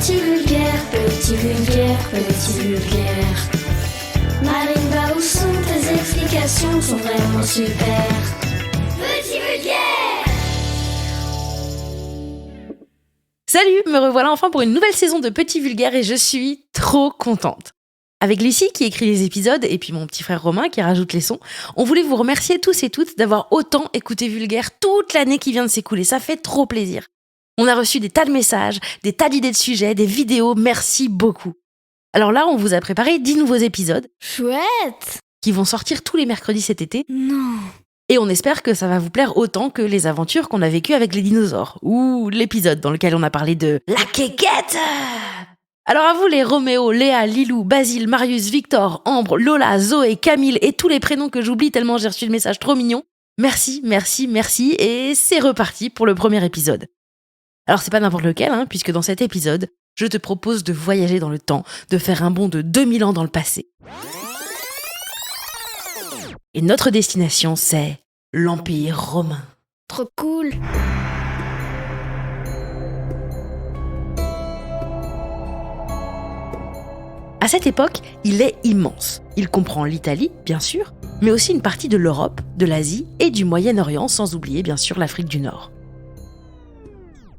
Petit vulgaire, petit vulgaire, petit vulgaire. Marimba, où sont tes explications, sont vraiment super. Petit vulgaire. Salut, me revoilà enfin pour une nouvelle saison de Petit Vulgaire et je suis trop contente. Avec Lucie qui écrit les épisodes et puis mon petit frère Romain qui rajoute les sons, on voulait vous remercier tous et toutes d'avoir autant écouté Vulgaire toute l'année qui vient de s'écouler, ça fait trop plaisir. On a reçu des tas de messages, des tas d'idées de sujets, des vidéos, merci beaucoup. Alors là, on vous a préparé 10 nouveaux épisodes Chouette! qui vont sortir tous les mercredis cet été. Non. Et on espère que ça va vous plaire autant que les aventures qu'on a vécues avec les dinosaures, ou l'épisode dans lequel on a parlé de la quéquette. Alors à vous les Roméo, Léa, Lilou, Basile, Marius, Victor, Ambre, Lola, Zoé, Camille et tous les prénoms que j'oublie tellement j'ai reçu de messages trop mignons. Merci, merci, merci et c'est reparti pour le premier épisode. Alors c'est pas n'importe lequel, puisque dans cet épisode, je te propose de voyager dans le temps, de faire un bond de 2000 ans dans le passé. Et notre destination, c'est l'Empire romain. Trop cool. À cette époque, il est immense. Il comprend l'Italie, bien sûr, mais aussi une partie de l'Europe, de l'Asie et du Moyen-Orient, sans oublier bien sûr l'Afrique du Nord.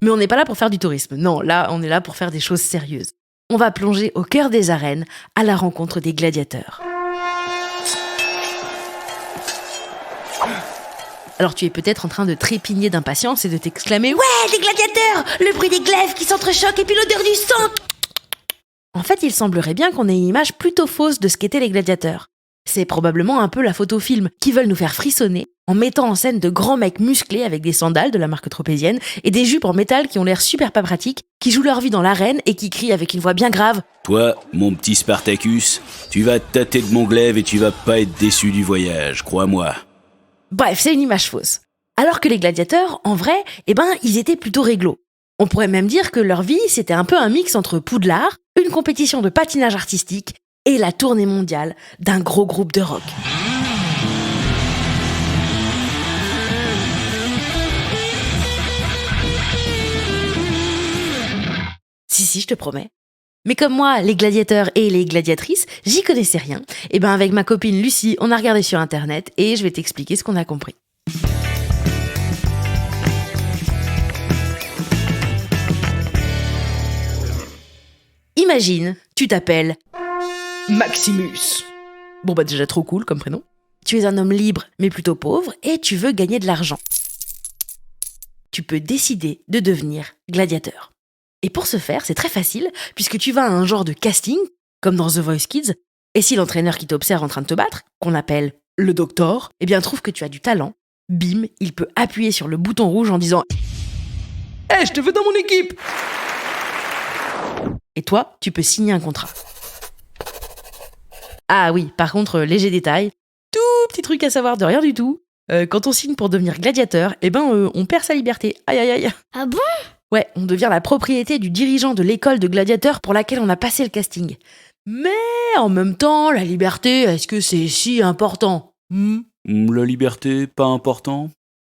Mais on n'est pas là pour faire du tourisme, non, là on est là pour faire des choses sérieuses. On va plonger au cœur des arènes, à la rencontre des gladiateurs. Alors tu es peut-être en train de trépigner d'impatience et de t'exclamer « Ouais, des gladiateurs! Le bruit des glaives qui s'entrechoquent et puis l'odeur du sang !» En fait, il semblerait bien qu'on ait une image plutôt fausse de ce qu'étaient les gladiateurs. C'est probablement un peu la photo-film qui veulent nous faire frissonner en mettant en scène de grands mecs musclés avec des sandales de la marque tropézienne et des jupes en métal qui ont l'air super pas pratiques, qui jouent leur vie dans l'arène et qui crient avec une voix bien grave « Toi, mon petit Spartacus, tu vas te tâter de mon glaive et tu vas pas être déçu du voyage, crois-moi. » Bref, c'est une image fausse. Alors que les gladiateurs, en vrai, ils étaient plutôt réglo. On pourrait même dire que leur vie, c'était un peu un mix entre Poudlard, une compétition de patinage artistique et la tournée mondiale d'un gros groupe de rock. Si, je te promets. Mais comme moi, les gladiateurs et les gladiatrices, j'y connaissais rien, et avec ma copine Lucie, on a regardé sur internet et je vais t'expliquer ce qu'on a compris. Imagine, tu t'appelles Maximus. Bon déjà trop cool comme prénom. Tu es un homme libre mais plutôt pauvre et tu veux gagner de l'argent. Tu peux décider de devenir gladiateur. Et pour ce faire, c'est très facile puisque tu vas à un genre de casting, comme dans The Voice Kids, et si l'entraîneur qui t'observe en train de te battre, qu'on appelle le docteur, trouve que tu as du talent, bim, il peut appuyer sur le bouton rouge en disant « Hey, je te veux dans mon équipe !» Et toi, tu peux signer un contrat. Ah oui, par contre, léger détail, tout petit truc à savoir de rien du tout, quand on signe pour devenir gladiateur, on perd sa liberté. Aïe aïe aïe. Ah bon ? Ouais, on devient la propriété du dirigeant de l'école de gladiateurs pour laquelle on a passé le casting. Mais en même temps, la liberté, est-ce que c'est si important ? La liberté, pas important.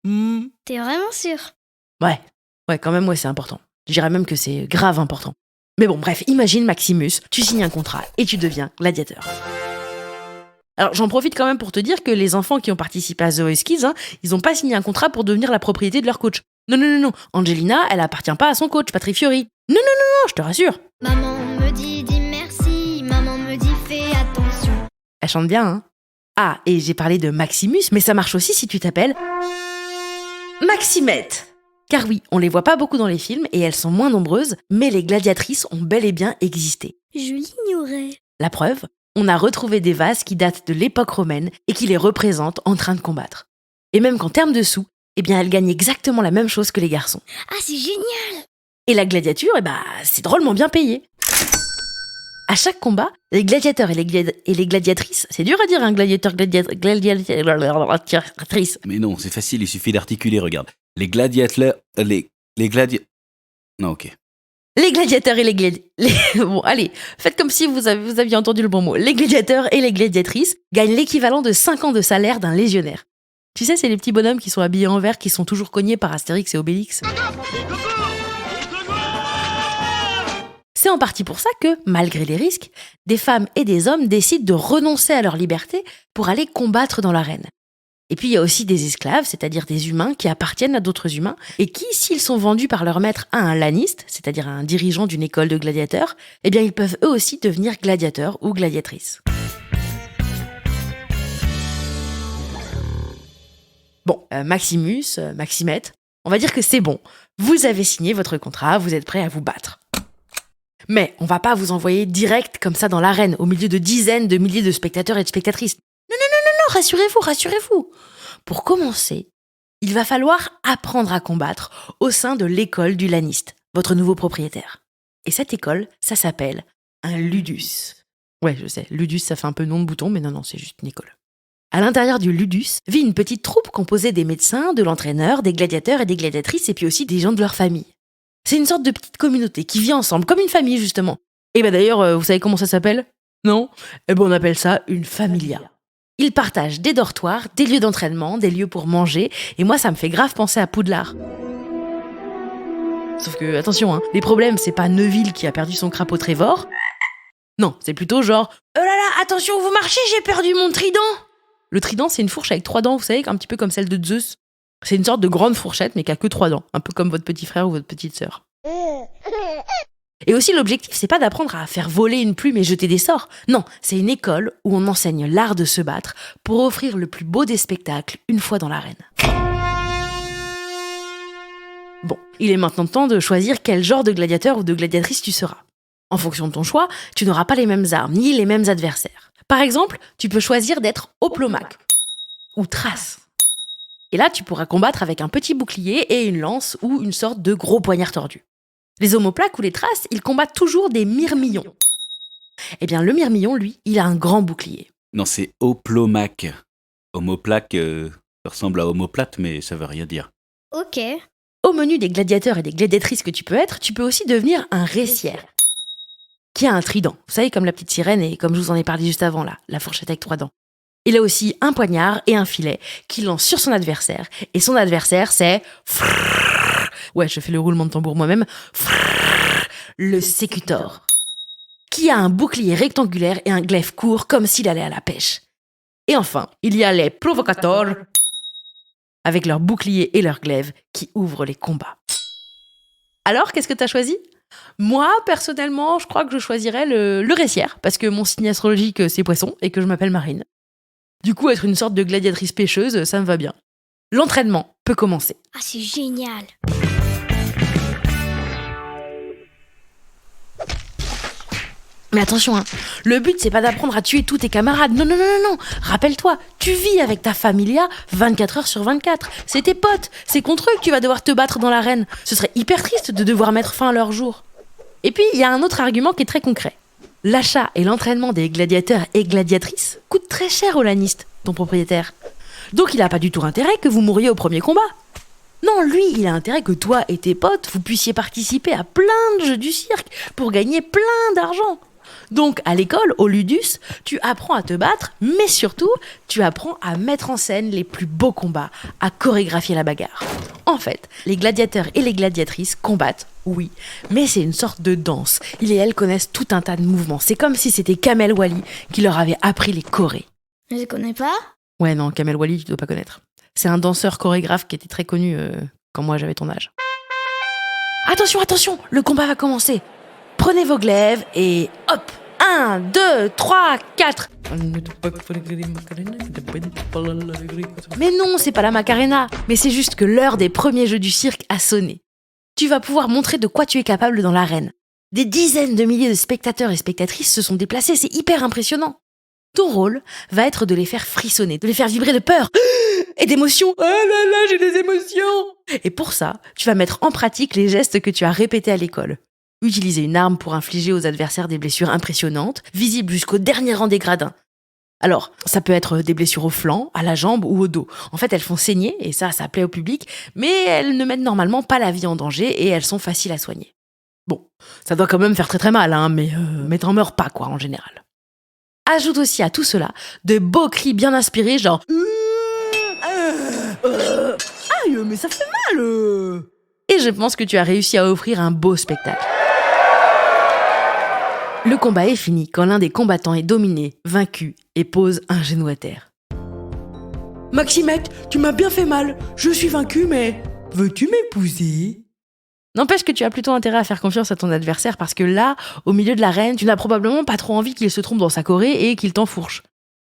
T'es vraiment sûr ? Ouais, quand même, c'est important. Je dirais même que c'est grave important. Mais bon, bref, imagine Maximus, tu signes un contrat et tu deviens gladiateur. Alors j'en profite quand même pour te dire que les enfants qui ont participé à The Voice Kids, ils n'ont pas signé un contrat pour devenir la propriété de leur coach. Non. Angelina, elle appartient pas à son coach, Patrick Fiori. Non, je te rassure. Maman me dit merci, maman me dit fais attention. Elle chante bien, Ah, et j'ai parlé de Maximus, mais ça marche aussi si tu t'appelles Maximette. Car oui, on les voit pas beaucoup dans les films et elles sont moins nombreuses, mais les gladiatrices ont bel et bien existé. Je l'ignorais. La preuve, on a retrouvé des vases qui datent de l'époque romaine et qui les représentent en train de combattre. Et même qu'en termes de sous, elles gagnent exactement la même chose que les garçons. Ah, c'est génial! Et la gladiature, c'est drôlement bien payé. À chaque combat, les gladiateurs et les gladiatrices, c'est dur à dire, gladiatrice. Mais non, c'est facile, il suffit d'articuler, regarde. Les gladiateurs, Non, ok. Les gladiateurs et Bon, allez, faites comme si vous aviez entendu le bon mot. Les gladiateurs et les gladiatrices gagnent l'équivalent de 5 ans de salaire d'un légionnaire. Tu sais, c'est les petits bonhommes qui sont habillés en vert, qui sont toujours cognés par Astérix et Obélix. en partie pour ça que, malgré les risques, des femmes et des hommes décident de renoncer à leur liberté pour aller combattre dans l'arène. Et puis il y a aussi des esclaves, c'est-à-dire des humains qui appartiennent à d'autres humains et qui, s'ils sont vendus par leur maître à un laniste, c'est-à-dire à un dirigeant d'une école de gladiateurs, eh bien ils peuvent eux aussi devenir gladiateurs ou gladiatrices. Bon, Maximus, Maximette, on va dire que c'est bon. Vous avez signé votre contrat, vous êtes prêts à vous battre. Mais on va pas vous envoyer direct comme ça dans l'arène, au milieu de dizaines de milliers de spectateurs et de spectatrices. Non, rassurez-vous. Pour commencer, il va falloir apprendre à combattre au sein de l'école du laniste, votre nouveau propriétaire. Et cette école, ça s'appelle un ludus. Ouais, je sais, ludus, ça fait un peu nom de bouton, mais non, c'est juste une école. À l'intérieur du ludus vit une petite troupe composée des médecins, de l'entraîneur, des gladiateurs et des gladiatrices, et puis aussi des gens de leur famille. C'est une sorte de petite communauté qui vit ensemble, comme une famille justement. Et d'ailleurs, vous savez comment ça s'appelle ? Non ? On appelle ça une familia. Ils partagent des dortoirs, des lieux d'entraînement, des lieux pour manger, et moi ça me fait grave penser à Poudlard. Sauf que, attention, les problèmes, c'est pas Neville qui a perdu son crapaud Trevor. Non, c'est plutôt genre « Oh là là, attention, vous marchez, j'ai perdu mon trident !» Le trident, c'est une fourche avec 3 dents, vous savez, un petit peu comme celle de Zeus. C'est une sorte de grande fourchette, mais qui a que 3 dents, un peu comme votre petit frère ou votre petite sœur. Et aussi, l'objectif, c'est pas d'apprendre à faire voler une plume et jeter des sorts. Non, c'est une école où on enseigne l'art de se battre pour offrir le plus beau des spectacles une fois dans l'arène. Bon, il est maintenant temps de choisir quel genre de gladiateur ou de gladiatrice tu seras. En fonction de ton choix, tu n'auras pas les mêmes armes ni les mêmes adversaires. Par exemple, tu peux choisir d'être Hoplomach ou Thrace. Et là, tu pourras combattre avec un petit bouclier et une lance ou une sorte de gros poignard tordu. Les homoplaques ou les Thraces, ils combattent toujours des myrmillons. Eh bien, le myrmillon, lui, il a un grand bouclier. Non, c'est Hoplomach. Homoplaque, ça ressemble à homoplate, mais ça veut rien dire. Ok. Au menu des gladiateurs et des gladiatrices que tu peux être, tu peux aussi devenir un récière, qui a un trident. Vous savez, comme la petite sirène et comme je vous en ai parlé juste avant, là, la fourchette avec 3 dents. Il a aussi un poignard et un filet qu'il lance sur son adversaire. Et son adversaire, c'est... Ouais, je fais le roulement de tambour moi-même. Le sécutor, qui a un bouclier rectangulaire et un glaive court comme s'il allait à la pêche. Et enfin, il y a les provocateurs, avec leur bouclier et leur glaive qui ouvrent les combats. Alors, qu'est-ce que t'as choisi ? Moi, personnellement, je crois que je choisirais le récière, parce que mon signe astrologique, c'est Poisson, et que je m'appelle Marine. Du coup, être une sorte de gladiatrice pêcheuse, ça me va bien. L'entraînement peut commencer. Ah, c'est génial. Mais attention, le but, c'est pas d'apprendre à tuer tous tes camarades. Non. Rappelle-toi, tu vis avec ta familia 24 heures sur 24. C'est tes potes, c'est contre eux que tu vas devoir te battre dans l'arène. Ce serait hyper triste de devoir mettre fin à leur jour. Et puis, il y a un autre argument qui est très concret. L'achat et l'entraînement des gladiateurs et gladiatrices coûtent très cher au laniste, ton propriétaire. Donc il n'a pas du tout intérêt que vous mouriez au premier combat. Non, lui, il a intérêt que toi et tes potes, vous puissiez participer à plein de jeux du cirque pour gagner plein d'argent. Donc, à l'école, au ludus, tu apprends à te battre, mais surtout, tu apprends à mettre en scène les plus beaux combats, à chorégraphier la bagarre. En fait, les gladiateurs et les gladiatrices combattent, oui, mais c'est une sorte de danse. Ils et elles connaissent tout un tas de mouvements. C'est comme si c'était Kamel Wally qui leur avait appris les chorés. Je ne connais pas. Ouais, non, Kamel Wally, tu dois pas connaître. C'est un danseur chorégraphe qui était très connu quand moi j'avais ton âge. Attention, le combat va commencer. Prenez vos glaives et hop, 1, 2, 3, 4. Mais non, c'est pas la Macarena, mais c'est juste que l'heure des premiers jeux du cirque a sonné. Tu vas pouvoir montrer de quoi tu es capable dans l'arène. Des dizaines de milliers de spectateurs et spectatrices se sont déplacés, c'est hyper impressionnant. Ton rôle va être de les faire frissonner, de les faire vibrer de peur et d'émotion. Oh là là, j'ai des émotions. Et pour ça, tu vas mettre en pratique les gestes que tu as répétés à l'école. Utiliser une arme pour infliger aux adversaires des blessures impressionnantes, visibles jusqu'au dernier rang des gradins. Alors, ça peut être des blessures au flanc, à la jambe ou au dos. En fait, elles font saigner, et ça plaît au public, mais elles ne mettent normalement pas la vie en danger et elles sont faciles à soigner. Bon, ça doit quand même faire très très mal, mais t'en meurs pas, quoi, en général. Ajoute aussi à tout cela de beaux cris bien inspirés, genre aïe, mais ça fait mal. Et je pense que tu as réussi à offrir un beau spectacle. Le combat est fini quand l'un des combattants est dominé, vaincu et pose un genou à terre. Maximette, tu m'as bien fait mal. Je suis vaincu, mais veux-tu m'épouser ? N'empêche que tu as plutôt intérêt à faire confiance à ton adversaire parce que là, au milieu de l'arène, tu n'as probablement pas trop envie qu'il se trompe dans sa choré et qu'il t'enfourche.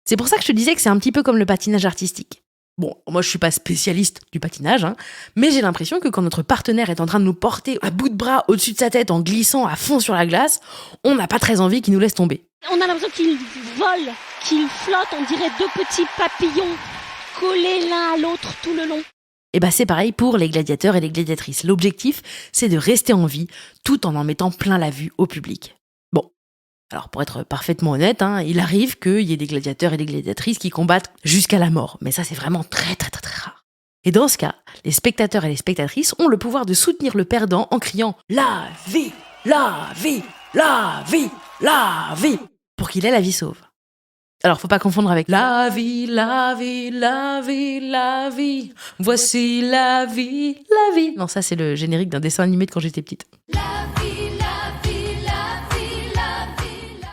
C'est pour ça que je te disais que c'est un petit peu comme le patinage artistique. Bon, moi je suis pas spécialiste du patinage, mais j'ai l'impression que quand notre partenaire est en train de nous porter à bout de bras au-dessus de sa tête en glissant à fond sur la glace, on n'a pas très envie qu'il nous laisse tomber. On a l'impression qu'il vole, qu'il flotte, on dirait deux petits papillons collés l'un à l'autre tout le long. Et c'est pareil pour les gladiateurs et les gladiatrices. L'objectif, c'est de rester en vie tout en mettant plein la vue au public. Bon, alors pour être parfaitement honnête, il arrive qu'il y ait des gladiateurs et des gladiatrices qui combattent jusqu'à la mort. Mais ça, c'est vraiment très très très très rare. Et dans ce cas, les spectateurs et les spectatrices ont le pouvoir de soutenir le perdant en criant « La vie, la vie, la vie, la vie !» pour qu'il ait la vie sauve. Alors, faut pas confondre avec la vie, la vie, la vie, la vie. Voici la vie, la vie. Non, ça, c'est le générique d'un dessin animé de quand j'étais petite. La vie, la vie, la vie, la vie.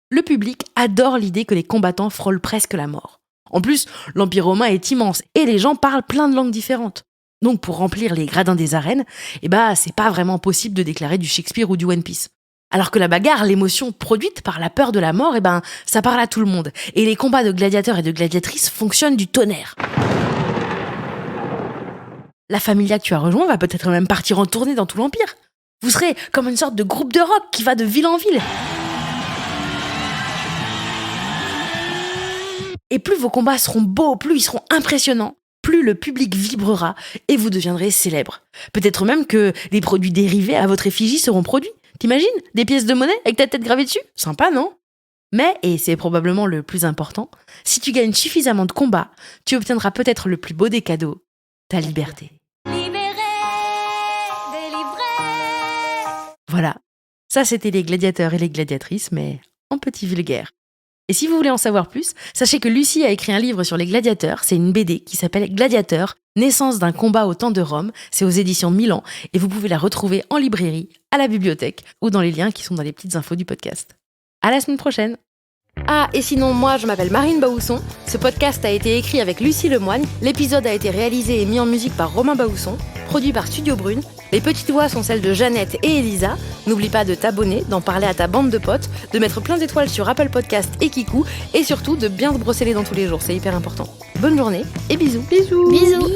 Le public adore l'idée que les combattants frôlent presque la mort. En plus, l'Empire romain est immense et les gens parlent plein de langues différentes. Donc, pour remplir les gradins des arènes, c'est pas vraiment possible de déclarer du Shakespeare ou du One Piece. Alors que la bagarre, l'émotion produite par la peur de la mort, ça parle à tout le monde. Et les combats de gladiateurs et de gladiatrices fonctionnent du tonnerre. La familia que tu as rejoint va peut-être même partir en tournée dans tout l'Empire. Vous serez comme une sorte de groupe de rock qui va de ville en ville. Et plus vos combats seront beaux, plus ils seront impressionnants, plus le public vibrera et vous deviendrez célèbre. Peut-être même que des produits dérivés à votre effigie seront produits. T'imagines ? Des pièces de monnaie avec ta tête gravée dessus ? Sympa, non ? Mais, et c'est probablement le plus important, si tu gagnes suffisamment de combats, tu obtiendras peut-être le plus beau des cadeaux, ta liberté. Libéré, délivré. Voilà, ça c'était les gladiateurs et les gladiatrices, mais en petit vulgaire. Et si vous voulez en savoir plus, sachez que Lucie a écrit un livre sur les gladiateurs, c'est une BD qui s'appelle Gladiateur, naissance d'un combat au temps de Rome, c'est aux éditions Milan, et vous pouvez la retrouver en librairie, à la bibliothèque, ou dans les liens qui sont dans les petites infos du podcast. À la semaine prochaine. Ah, et sinon, moi, je m'appelle Marine Baousson. Ce podcast a été écrit avec Lucie Lemoine. L'épisode a été réalisé et mis en musique par Romain Baousson, produit par Studio Brune. Les petites voix sont celles de Jeannette et Elisa. N'oublie pas de t'abonner, d'en parler à ta bande de potes, de mettre plein d'étoiles sur Apple Podcast et Kikou, et surtout de bien te brosser les dents tous les jours, c'est hyper important. Bonne journée et bisous. Bisous.